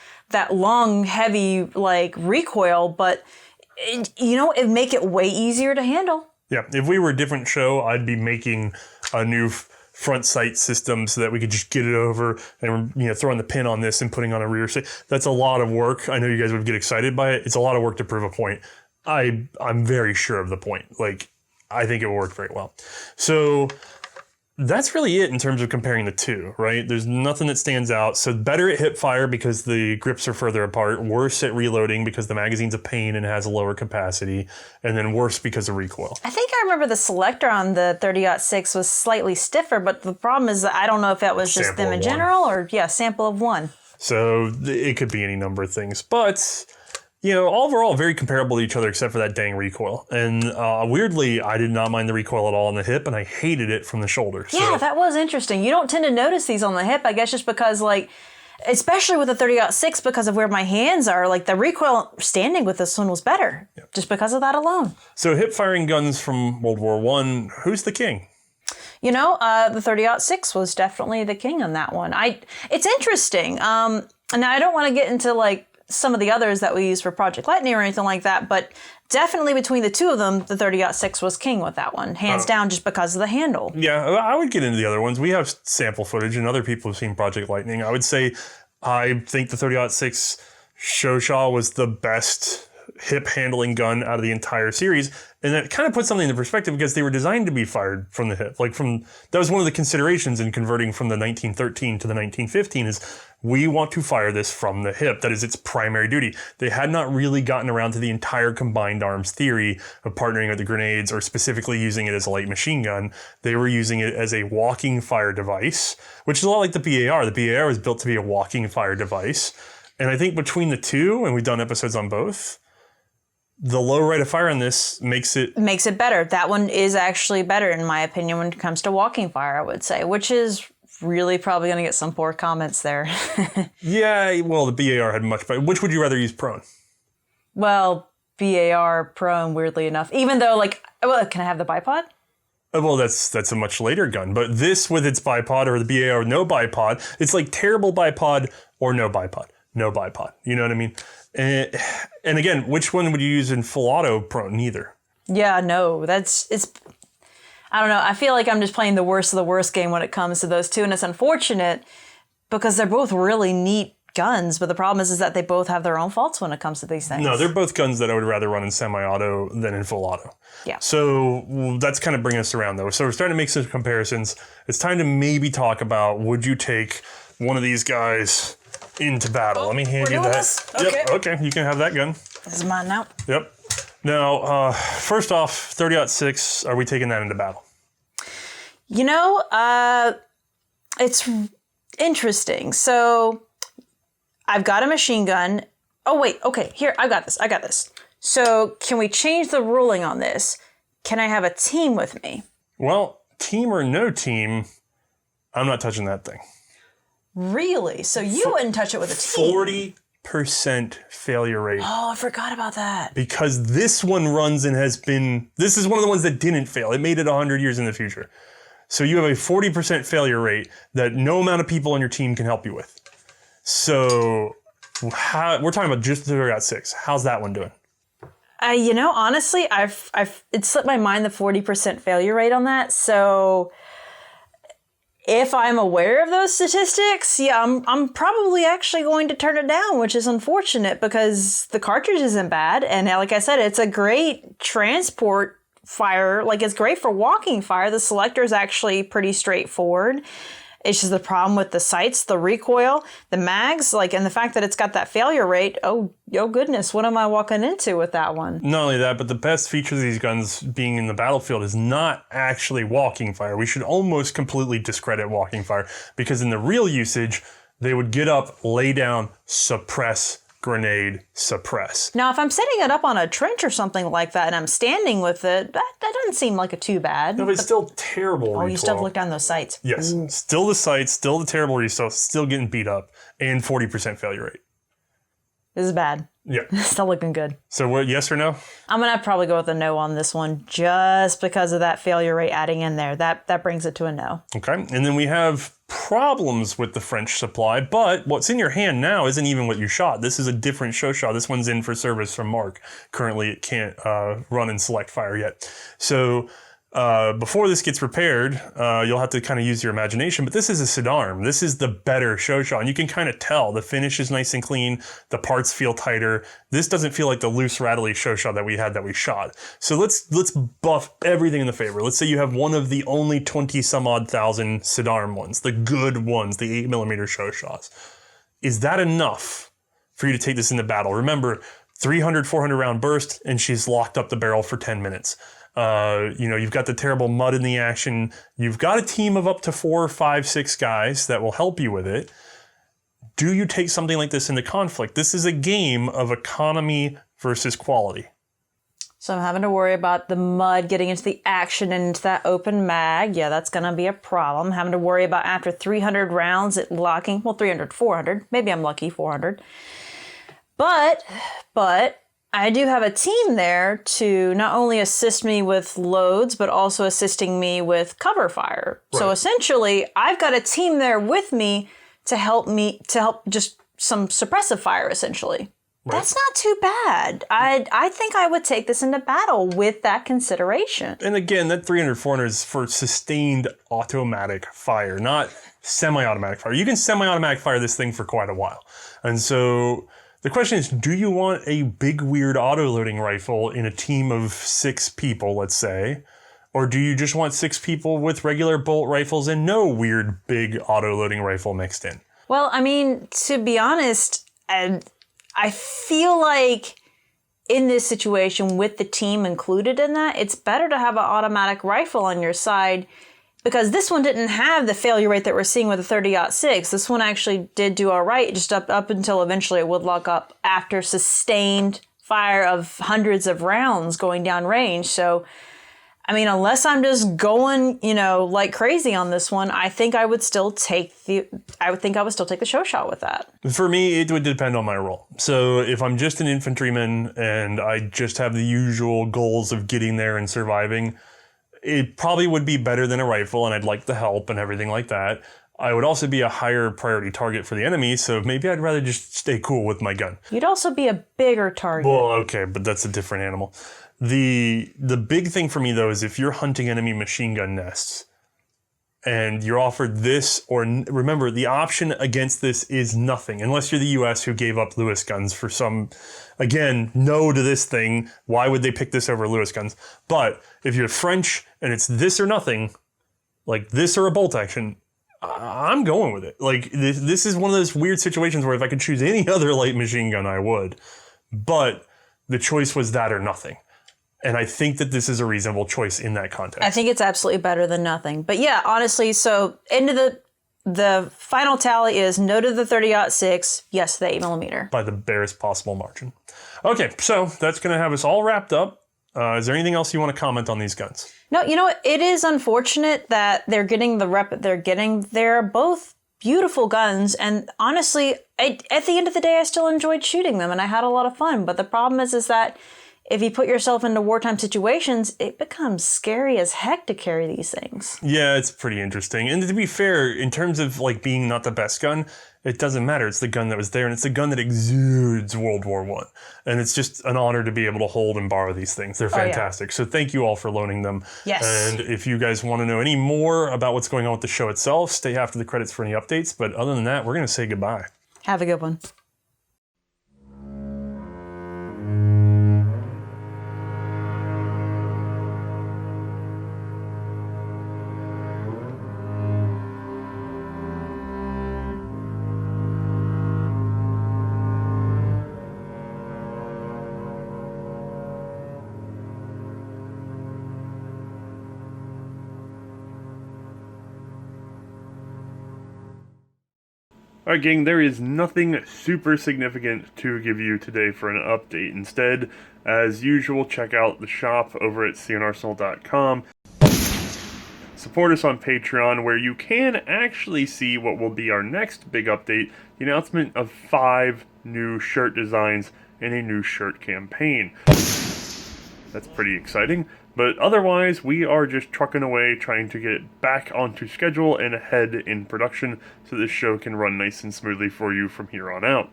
[SPEAKER 4] long, heavy, recoil, but, it'd make it way easier to handle.
[SPEAKER 1] Yeah, if we were a different show, I'd be making a new front sight system so that we could just get it over and, throwing the pin on this and putting on a rear sight. That's a lot of work. I know you guys would get excited by it. It's a lot of work to prove a point. I'm very sure of the point. I think it will work very well. So that's really it in terms of comparing the two, right? There's nothing that stands out. So better at hip fire because the grips are further apart, worse at reloading because the magazine's a pain and has a lower capacity, and then worse because of recoil.
[SPEAKER 4] I think I remember the selector on the 30-06 was slightly stiffer, but the problem is that I don't know if that was just
[SPEAKER 1] Sample
[SPEAKER 4] them in
[SPEAKER 1] of
[SPEAKER 4] general or, sample of one.
[SPEAKER 1] So it could be any number of things. But... overall very comparable to each other except for that dang recoil. And weirdly, I did not mind the recoil at all on the hip, and I hated it from the shoulder.
[SPEAKER 4] Yeah, that was interesting. You don't tend to notice these on the hip, I guess just because, especially with the 30-06, because of where my hands are, the recoil standing with this one was better, just because of that alone.
[SPEAKER 1] So hip-firing guns from World War I, who's the king?
[SPEAKER 4] The 30-06 was definitely the king on that one. It's interesting. And now I don't want to get into, some of the others that we use for Project Lightning or anything like that, but definitely between the two of them, the 30-06 was king with that one, hands down, just because of the handle.
[SPEAKER 1] Yeah, I would get into the other ones. We have sample footage, and other people have seen Project Lightning. I would say I think the 30-06 Chauchat was the best hip handling gun out of the entire series, and that kind of puts something into perspective because they were designed to be fired from the hip. That was one of the considerations in converting from the 1913 to the 1915 is we want to fire this from the hip. That is its primary duty. They had not really gotten around to the entire combined arms theory of partnering with the grenades or specifically using it as a light machine gun. They were using it as a walking fire device, which is a lot like the BAR. The BAR was built to be a walking fire device. And I think between the two, and we've done episodes on both, the low rate of fire on this makes it
[SPEAKER 4] better. That one is actually better, in my opinion, when it comes to walking fire, I would say, which is really probably going to get some poor comments there.
[SPEAKER 1] Yeah, well, the BAR had much better. Which would you rather use prone?
[SPEAKER 4] Well, BAR prone, weirdly enough. Even though, can I have the bipod?
[SPEAKER 1] Well, that's a much later gun. But this with its bipod or the BAR no bipod, it's like terrible bipod or no bipod. No bipod. You know what I mean? And again, which one would you use in full auto prone? Neither.
[SPEAKER 4] Yeah, no, I don't know. I feel like I'm just playing the worst of the worst game when it comes to those two. And it's unfortunate because they're both really neat guns. But the problem is that they both have their own faults when it comes to these things.
[SPEAKER 1] No, they're both guns that I would rather run in semi-auto than in full auto.
[SPEAKER 4] Yeah.
[SPEAKER 1] So that's kind of bringing us around, though. So we're starting to make some comparisons. It's time to maybe talk about, would you take one of these guys into battle? Let me hand you that.
[SPEAKER 4] This? Okay.
[SPEAKER 1] Yep. Okay, you can have that gun.
[SPEAKER 4] This is mine now.
[SPEAKER 1] Yep. Now, first off, 30-06, are we taking that into battle?
[SPEAKER 4] You know, it's interesting. So I've got a machine gun. Oh, wait. Okay, here, I got this. So can we change the ruling on this? Can I have a team with me?
[SPEAKER 1] Well, team or no team, I'm not touching that thing.
[SPEAKER 4] Really? So you wouldn't touch it with a team?
[SPEAKER 1] 40% failure rate.
[SPEAKER 4] Oh, I forgot about that.
[SPEAKER 1] Because this one runs and this is one of the ones that didn't fail. It made it 100 years in the future. So you have a 40% failure rate that no amount of people on your team can help you with. So we're talking about just the 30-06. How's that one doing?
[SPEAKER 4] Honestly, it slipped my mind the 40% failure rate on that. So if I'm aware of those statistics, yeah, I'm probably actually going to turn it down, which is unfortunate because the cartridge isn't bad. And like I said, it's a great transport fire. Like, it's great for walking fire. The selector is actually pretty straightforward. It's just the problem with the sights, the recoil, the mags, and the fact that it's got that failure rate. Oh goodness, what am I walking into with that one?
[SPEAKER 1] Not only that, but the best feature of these guns being in the battlefield is not actually walking fire. We should almost completely discredit walking fire because in the real usage, they would get up, lay down, suppress, grenade, suppress.
[SPEAKER 4] Now, if I'm setting it up on a trench or something like that and I'm standing with it, that doesn't seem like too bad.
[SPEAKER 1] No, but it's still terrible recoil.
[SPEAKER 4] You still have to look down those sights.
[SPEAKER 1] Yes. Ooh. Still the sights, still the terrible recoil, still getting beat up, and 40% failure rate.
[SPEAKER 4] This is bad.
[SPEAKER 1] Yeah.
[SPEAKER 4] Still looking good.
[SPEAKER 1] So what, yes or no?
[SPEAKER 4] I'm going to probably go with a no on this one just because of that failure rate adding in there. That brings it to a no.
[SPEAKER 1] Okay. And then we have problems with the French supply, but what's in your hand now isn't even what you shot. This is a different Chauchat. This one's in for service from Mark. Currently, it can't run and select fire yet. So before this gets repaired, you'll have to kind of use your imagination, but this is a sidearm. This is the better Chauchat, and you can kind of tell. The finish is nice and clean. The parts feel tighter. This doesn't feel like the loose, rattly Chauchat that we shot. So let's buff everything in the favor. Let's say you have one of the only 20-some-odd thousand sidearm ones, the good ones, the 8mm Chauchats. Is that enough for you to take this into battle? Remember, 300, 400 round burst, and she's locked up the barrel for 10 minutes. You've got the terrible mud in the action. You've got a team of up to 4, 5, 6 guys that will help you with it. Do you take something like this into conflict? This is a game of economy versus quality.
[SPEAKER 4] So I'm having to worry about the mud getting into the action and into that open mag. Yeah, that's going to be a problem. Having to worry about after 300 rounds it locking. Well, 300, 400. Maybe I'm lucky, 400. But I do have a team there to not only assist me with loads, but also assisting me with cover fire. Right. So essentially, I've got a team there with me to help just some suppressive fire, essentially. Right. That's not too bad. I think I would take this into battle with that consideration.
[SPEAKER 1] And again, that 300, 400 is for sustained automatic fire, not semi-automatic fire. You can semi-automatic fire this thing for quite a while. And so the question is, do you want a big, weird auto-loading rifle in a team of 6 people, let's say? Or do you just want 6 people with regular bolt rifles and no weird, big auto-loading rifle mixed in?
[SPEAKER 4] Well, I mean, to be honest, I feel like in this situation, with the team included in that, it's better to have an automatic rifle on your side because this one didn't have the failure rate that we're seeing with the 30-06. This one actually did do all right, just up until eventually it would lock up after sustained fire of hundreds of rounds going down range. So, I mean, unless I'm just going, like crazy on this one, I think I would still take the Chauchat with that.
[SPEAKER 1] For me, it would depend on my role. So if I'm just an infantryman and I just have the usual goals of getting there and surviving, it probably would be better than a rifle, and I'd like the help and everything like that. I would also be a higher priority target for the enemy, so maybe I'd rather just stay cool with my gun.
[SPEAKER 4] You'd also be a bigger target.
[SPEAKER 1] Well, okay, but that's a different animal. The big thing for me, though, is if you're hunting enemy machine gun nests and you're offered this, or remember, the option against this is nothing, unless you're the U.S. who gave up Lewis guns for some, again, no to this thing. Why would they pick this over Lewis guns? But if you're French and it's this or nothing, like this or a bolt action, I'm going with it. Like, this is one of those weird situations where if I could choose any other light machine gun, I would. But the choice was that or nothing. And I think that this is a reasonable choice in that context.
[SPEAKER 4] I think it's absolutely better than nothing. But yeah, honestly, so into the final tally is no to the 30-06, yes to the 8mm.
[SPEAKER 1] By the barest possible margin. Okay, so that's going to have us all wrapped up. Is there anything else you want to comment on these guns?
[SPEAKER 4] No, you know what? It is unfortunate that they're getting the rep they're getting. They're both beautiful guns. And honestly, at the end of the day, I still enjoyed shooting them and I had a lot of fun. But the problem is that if you put yourself into wartime situations, it becomes scary as heck to carry these things.
[SPEAKER 1] Yeah, it's pretty interesting. And to be fair, in terms of like being not the best gun, it doesn't matter. It's the gun that was there, and it's the gun that exudes World War I. And it's just an honor to be able to hold and borrow these things. They're fantastic. So thank you all for loaning them.
[SPEAKER 4] Yes.
[SPEAKER 1] And if you guys want to know any more about what's going on with the show itself, stay after the credits for any updates. But other than that, we're going to say goodbye.
[SPEAKER 4] Have a good one.
[SPEAKER 3] Alright gang, there is nothing super significant to give you today for an update. Instead, as usual, check out the shop over at C&Rsenal.com. Support us on Patreon, where you can actually see what will be our next big update, the announcement of 5 new shirt designs and a new shirt campaign. That's pretty exciting. But otherwise, we are just trucking away, trying to get it back onto schedule and ahead in production so this show can run nice and smoothly for you from here on out.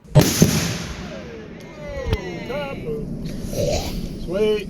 [SPEAKER 5] Sweet.